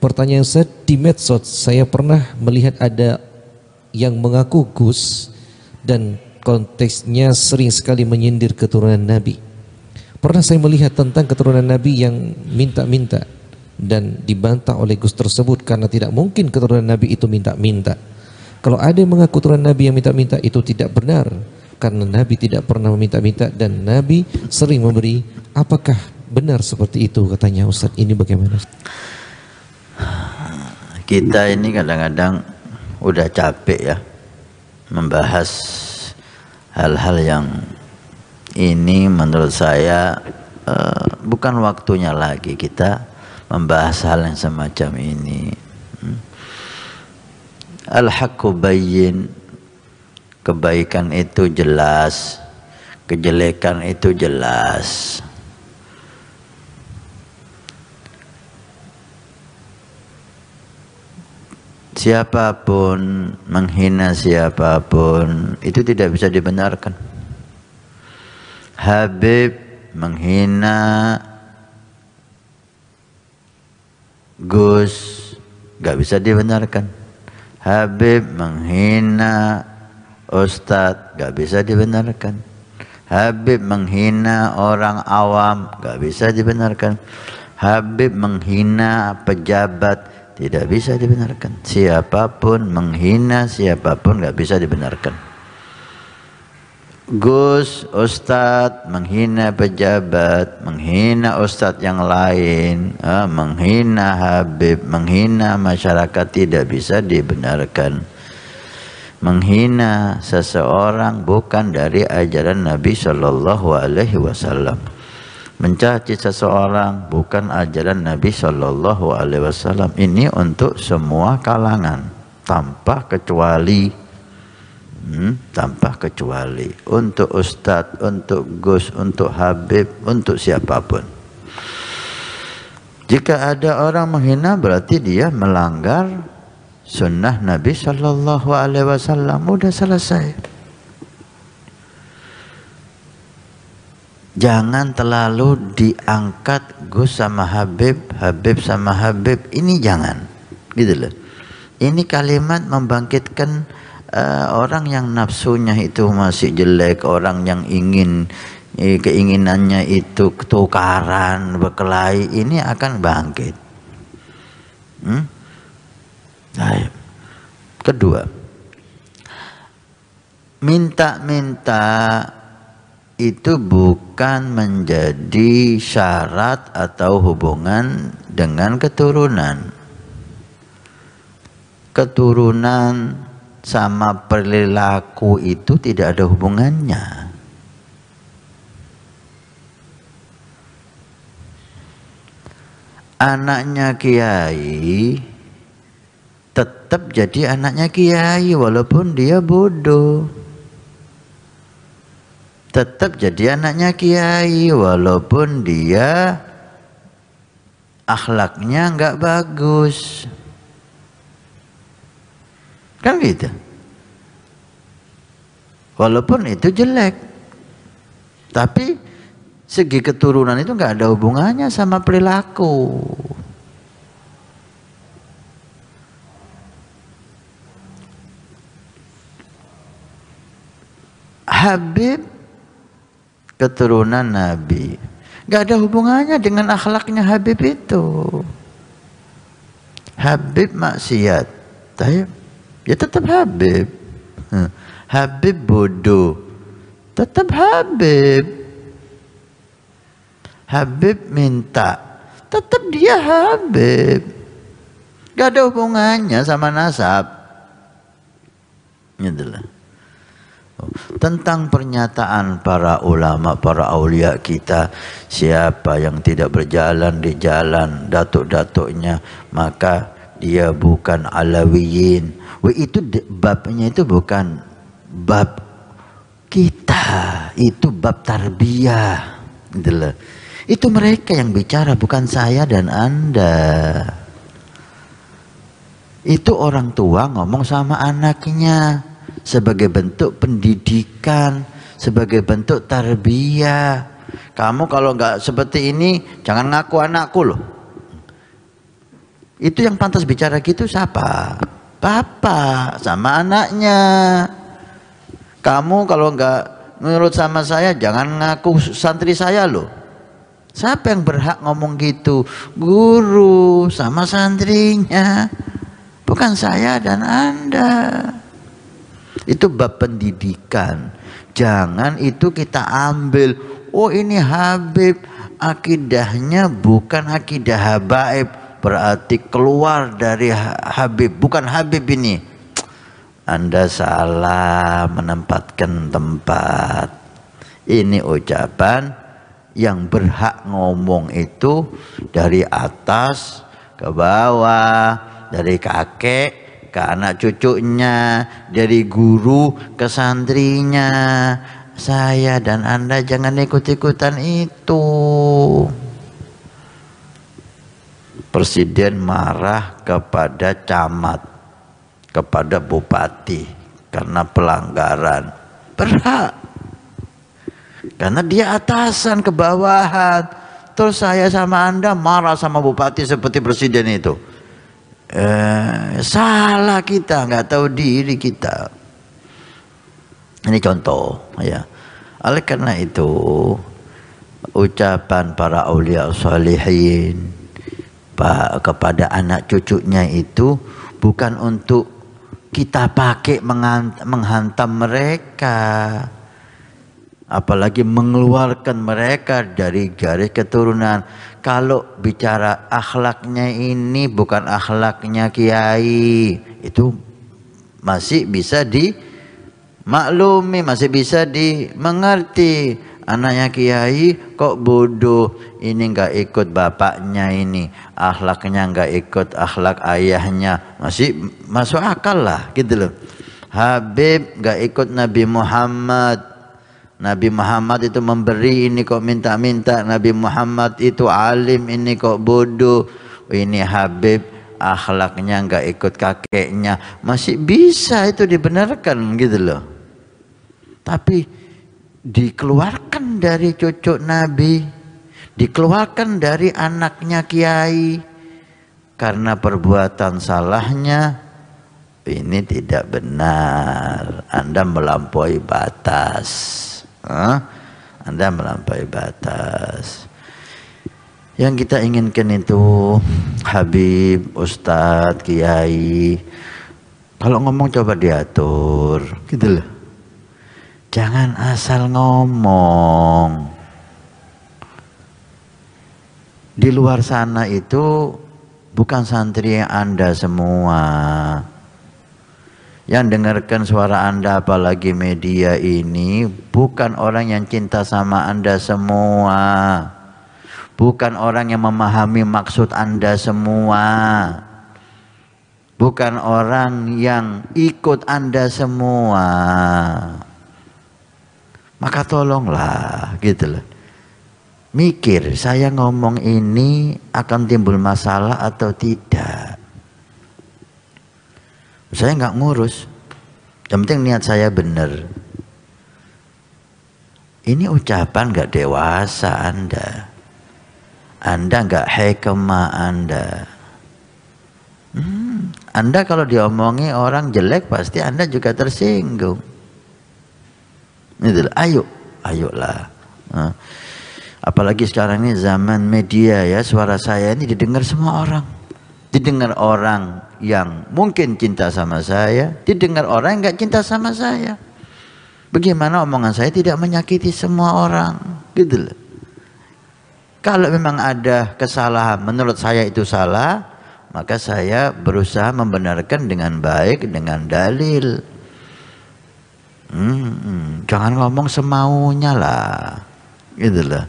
pertanyaan Ustaz, di medsos saya pernah melihat ada yang mengaku Gus dan konteksnya sering sekali menyindir keturunan Nabi. Pernah saya melihat tentang keturunan Nabi yang minta-minta dan dibantah oleh Gus tersebut karena tidak mungkin keturunan Nabi itu minta-minta. Kalau ada yang mengaku keturunan Nabi yang minta-minta, itu tidak benar karena Nabi tidak pernah meminta-minta dan Nabi sering memberi. Apakah benar seperti itu katanya Ustaz? Ini bagaimana? Kita ini kadang-kadang udah capek ya membahas hal-hal yang ini menurut saya bukan waktunya lagi kita membahas hal yang semacam ini. Al-haqqu bayyin, kebaikan itu jelas, kejelekan itu jelas. Siapapun menghina siapapun itu tidak bisa dibenarkan. Habib menghina Gus gak bisa dibenarkan. Habib menghina Ustadz gak bisa dibenarkan. Habib menghina orang awam gak bisa dibenarkan. Habib menghina pejabat tidak bisa dibenarkan. Siapapun menghina siapapun gak bisa dibenarkan. Gus, Ustadz menghina pejabat, menghina Ustadz yang lain, menghina Habib, menghina masyarakat tidak bisa dibenarkan. Menghina seseorang bukan dari ajaran Nabi Shallallahu Alaihi Wasallam. Mencaci seseorang bukan ajaran Nabi Shallallahu Alaihi Wasallam. Ini untuk semua kalangan tanpa kecuali, tanpa kecuali. Untuk Ustadz, untuk Gus, untuk Habib, untuk siapapun. Jika ada orang menghina berarti dia melanggar sunnah Nabi Shallallahu Alaihi Wasallam. Udah selesai. Jangan terlalu diangkat Gus sama Habib, Habib sama Habib. Ini jangan, gitu loh. Ini kalimat membangkitkan orang yang nafsunya itu masih jelek, orang yang ingin keinginannya itu ketukaran, berkelahi, ini akan bangkit. Baik. Kedua, minta-minta itu bukan menjadi syarat atau hubungan dengan keturunan. Keturunan sama perilaku itu tidak ada hubungannya. Anaknya kiai tetap jadi anaknya kiai walaupun dia bodoh. Tetap jadi anaknya kiai walaupun dia akhlaknya nggak bagus. Kan gitu. Walaupun itu jelek. Tapi segi keturunan itu nggak ada hubungannya sama perilaku. Habib keturunan Nabi, gak ada hubungannya dengan akhlaknya Habib itu. Habib maksiat, ya tetap Habib. Habib bodoh, tetap Habib. Habib minta, tetap dia Habib. Gak ada hubungannya sama nasab. Itulah. Tentang pernyataan para ulama, para aulia kita, siapa yang tidak berjalan di jalan datuk-datuknya maka dia bukan alawiyin. Itu babnya itu bukan bab kita, itu bab tarbiyah. Itu mereka yang bicara, bukan saya dan Anda. Itu orang tua ngomong sama anaknya sebagai bentuk pendidikan, sebagai bentuk tarbiyah. Kamu kalau nggak seperti ini, jangan ngaku anakku loh. Itu yang pantas bicara gitu siapa? Bapak sama anaknya. Kamu kalau nggak menurut sama saya jangan ngaku santri saya loh. Siapa yang berhak ngomong gitu? Guru sama santrinya, bukan saya dan Anda. Itu bab pendidikan. Jangan itu kita ambil, oh ini Habib, akidahnya bukan akidah habaib, berarti keluar dari Habib, bukan Habib ini. Anda salah menempatkan tempat. Ini ucapan yang berhak ngomong itu dari atas ke bawah, dari kakek ke anak cucunya, dari guru ke santrinya. Saya dan Anda jangan ikut-ikutan itu. Presiden marah kepada camat, kepada bupati karena pelanggaran. Berhak, karena dia atasan ke bawahan. Terus saya sama Anda marah sama bupati seperti presiden itu. Salah kita, nggak tahu diri kita. Ini contoh ya. Oleh karena itu ucapan para aulia sholihin kepada anak cucunya itu bukan untuk kita pakai menghantam mereka, apalagi mengeluarkan mereka dari garis keturunan. Kalau bicara akhlaknya ini bukan akhlaknya kiai, itu masih bisa dimaklumi, masih bisa dimengerti. Anaknya kiai kok bodoh, ini nggak ikut bapaknya, ini akhlaknya nggak ikut akhlak ayahnya, masih masuk akal lah gitu loh. Habib nggak ikut Nabi Muhammad. Nabi Muhammad itu memberi, ini kok minta-minta. Nabi Muhammad itu alim, ini kok bodoh. Ini Habib akhlaknya nggak ikut kakeknya, masih bisa itu dibenarkan gitu loh. Tapi dikeluarkan dari cucu Nabi, dikeluarkan dari anaknya kiai karena perbuatan salahnya, ini tidak benar. Anda melampaui batas. Anda melampaui batas. Yang kita inginkan itu Habib, Ustadz, Kiai, kalau ngomong coba diatur gitu loh. Jangan asal ngomong. Di luar sana itu bukan santri yang Anda semua. Yang dengarkan suara Anda apalagi media ini bukan orang yang cinta sama Anda semua. Bukan orang yang memahami maksud Anda semua. Bukan orang yang ikut Anda semua. Maka tolonglah gitu loh. Mikir, saya ngomong ini akan timbul masalah atau tidak. Saya nggak ngurus, yang penting niat saya benar. Ini ucapan nggak dewasa Anda nggak hikmah Anda kalau diomongi orang jelek pasti Anda juga tersinggung. Itulah, ayolah. Apalagi sekarang ini zaman media ya, suara saya ini didengar semua orang. Didengar orang yang mungkin cinta sama saya, didengar orang yang nggak cinta sama saya. Bagaimana omongan saya tidak menyakiti semua orang, gitu loh. Kalau memang ada kesalahan, menurut saya itu salah, maka saya berusaha membenarkan dengan baik, dengan dalil. Jangan ngomong semaunya lah, gitu loh.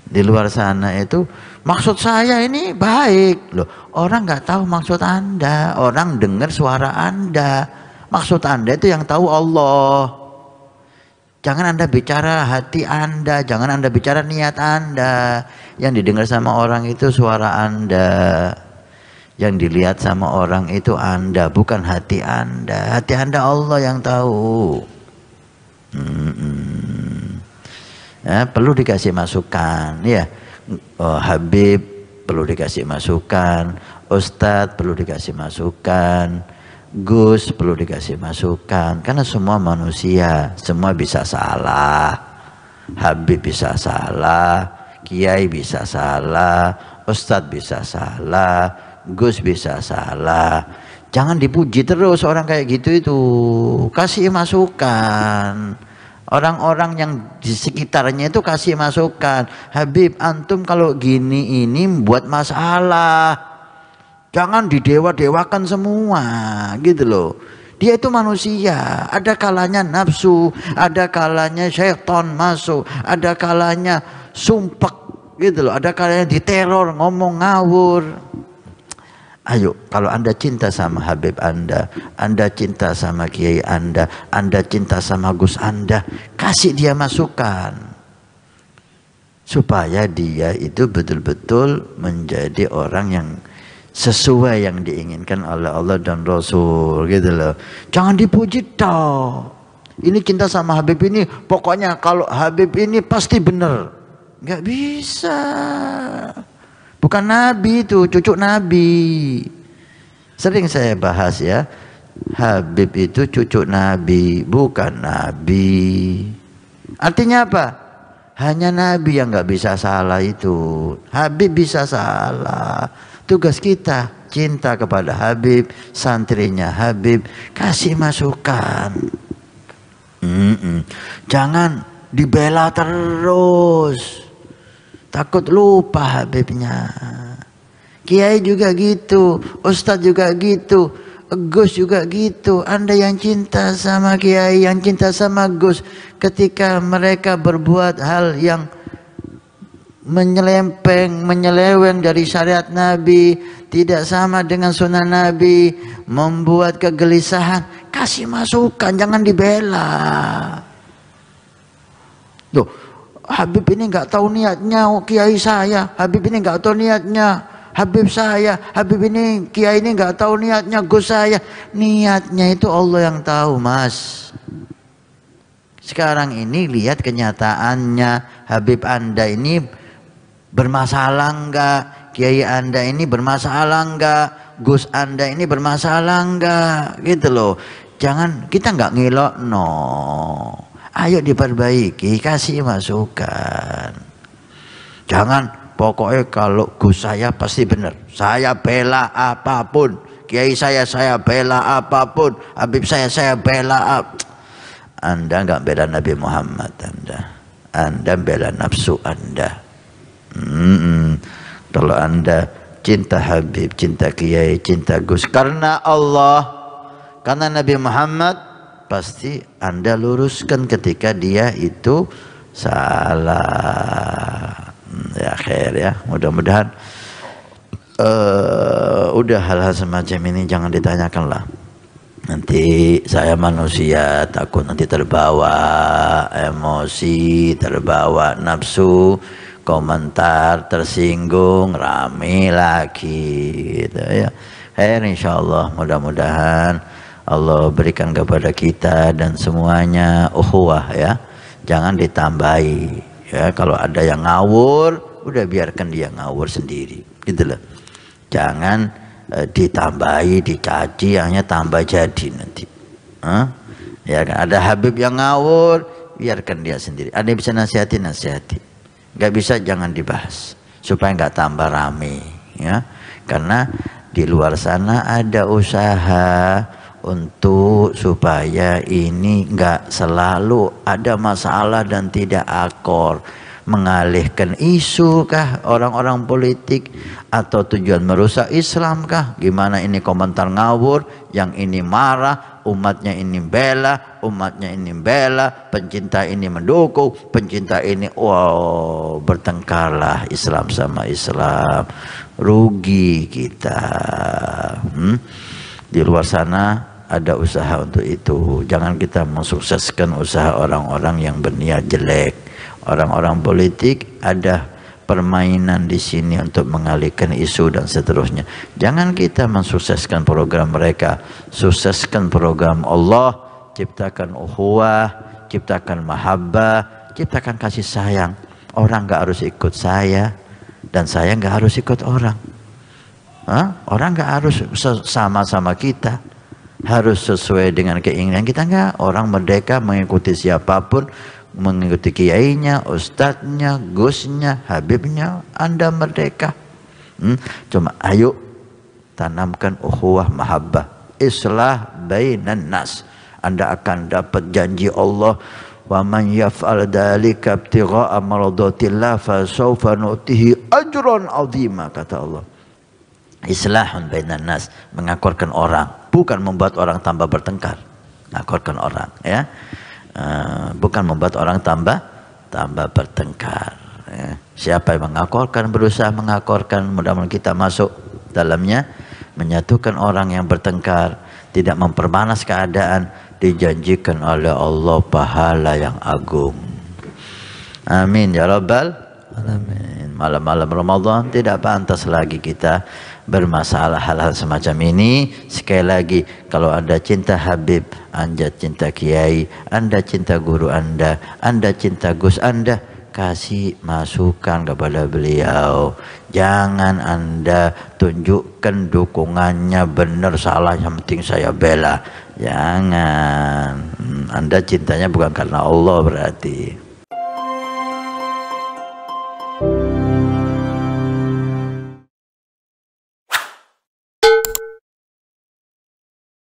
Di luar sana itu maksud saya ini baik loh. Orang nggak tahu maksud Anda, orang dengar suara Anda. Maksud Anda itu yang tahu Allah. Jangan Anda bicara hati Anda, jangan Anda bicara niat Anda. Yang didengar sama orang itu suara Anda. Yang dilihat sama orang itu Anda, bukan hati Anda. Hati Anda Allah yang tahu. Ya, perlu dikasih masukan ya. Habib perlu dikasih masukan, Ustadz perlu dikasih masukan, Gus perlu dikasih masukan, karena semua manusia, semua bisa salah. Habib bisa salah, Kiai bisa salah, Ustadz bisa salah, Gus bisa salah. Jangan dipuji terus orang kayak gitu itu. Kasih masukan. Orang-orang yang di sekitarnya itu kasih masukan. Habib, antum kalau gini ini buat masalah. Jangan didewa-dewakan semua, gitu loh. Dia itu manusia, ada kalanya nafsu, ada kalanya syaitan masuk, ada kalanya sumpek, gitu loh. Ada kalanya diteror, ngomong ngawur. Ayo, kalau Anda cinta sama Habib Anda cinta sama Kiai Anda cinta sama Gus Anda, kasih dia masukan. Supaya dia itu betul-betul menjadi orang yang sesuai yang diinginkan oleh Allah dan Rasul, gitu loh. Jangan dipuji toh. Ini cinta sama Habib ini, pokoknya kalau Habib ini pasti benar. Nggak bisa. Bukan Nabi itu, cucu Nabi. Sering saya bahas ya. Habib itu cucu Nabi, bukan Nabi. Artinya apa? Hanya Nabi yang nggak bisa salah itu. Habib bisa salah. Tugas kita cinta kepada Habib, santrinya Habib, kasih masukan. Jangan dibela terus. Takut lupa Habibnya. Kiai juga gitu, Ustadz juga gitu, Gus juga gitu. Anda yang cinta sama Kiai, yang cinta sama Gus, ketika mereka berbuat hal yang menyeleweng dari syariat Nabi, tidak sama dengan sunnah Nabi, membuat kegelisahan, kasih masukan, jangan dibela. Loh, Habib ini nggak tahu niatnya, Kiai saya. Habib ini nggak tahu niatnya, Habib saya. Habib ini, Kiai ini nggak tahu niatnya, Gus saya. Niatnya itu Allah yang tahu, Mas. Sekarang ini lihat kenyataannya. Habib Anda ini bermasalah enggak? Kiai Anda ini bermasalah enggak? Gus Anda ini bermasalah enggak? Gitu loh. Jangan, kita nggak ngelok, no. Ayo diperbaiki, kasih masukan. Jangan pokoknya kalau Gus saya pasti benar. Saya bela apapun. Kiai saya bela apapun. Habib saya bela Anda nggak bela Nabi Muhammad. Anda bela nafsu Anda. Kalau Anda cinta Habib, cinta Kiai, cinta Gus karena Allah, karena Nabi Muhammad, pasti Anda luruskan ketika dia itu salah. Ya khair ya, mudah-mudahan udah hal-hal semacam ini jangan ditanyakan lah. Nanti saya manusia, takut nanti terbawa emosi, terbawa nafsu, komentar, tersinggung, rame lagi gitu ya. Khair insyaallah, mudah-mudahan Allah berikan kepada kita dan semuanya ukhuwah ya. Jangan ditambahi ya. Kalau ada yang ngawur, udah biarkan dia ngawur sendiri gitu loh. Jangan ditambahi, dicaci, hanya tambah jadi nanti. Ya kan, ada Habib yang ngawur, biarkan dia sendiri. Ada yang bisa nasihati. Gak bisa, jangan dibahas supaya nggak tambah rame ya. Karena di luar sana ada usaha untuk supaya ini enggak selalu ada masalah dan tidak akor, mengalihkan isu kah orang-orang politik, atau tujuan merusak Islam kah? Gimana ini komentar ngawur, yang ini marah, umatnya ini bela, pencinta ini mendukung, pencinta ini bertengkarlah Islam sama Islam, rugi kita. Di luar sana ada usaha untuk itu. Jangan kita mensukseskan usaha orang-orang yang berniat jelek. Orang-orang politik ada permainan di sini untuk mengalihkan isu dan seterusnya. Jangan kita mensukseskan program mereka, sukseskan program Allah. Ciptakan ukhuwah, ciptakan mahabbah, ciptakan kasih sayang. Orang nggak harus ikut saya, dan saya nggak harus ikut orang. Orang nggak harus sama-sama kita, harus sesuai dengan keinginan kita. Nggak, orang merdeka mengikuti siapapun, mengikuti kiainya, ustadznya, gusnya, habibnya. Anda merdeka. Cuma ayo tanamkan ukhuwah mahabbah, islah bainan nas. Anda akan dapat janji Allah, wa man yaf'al dzalika ibtigha'a maradatillah fa sawfa nu'tihi ajran 'azima, kata Allah. Islahun bainan nas, mengakurkan orang, bukan membuat orang tambah bertengkar. Mengakurkan orang, ya. Bukan membuat orang tambah bertengkar, ya. Siapa yang mengakurkan, berusaha mengakurkan, mudah-mudahan kita masuk dalamnya, menyatukan orang yang bertengkar, tidak memperpanas keadaan, dijanjikan oleh Allah pahala yang agung. Amin ya rabbal alamin. Malam-malam Ramadan tidak pantas lagi kita bermasalah hal-hal semacam ini. Sekali lagi, kalau Anda cinta Habib, Anda cinta Kiai, Anda cinta guru Anda cinta Gus Anda, kasih masukan kepada beliau. Jangan Anda tunjukkan dukungannya, benar salah yang penting saya bela. Jangan. Anda cintanya bukan karena Allah berarti.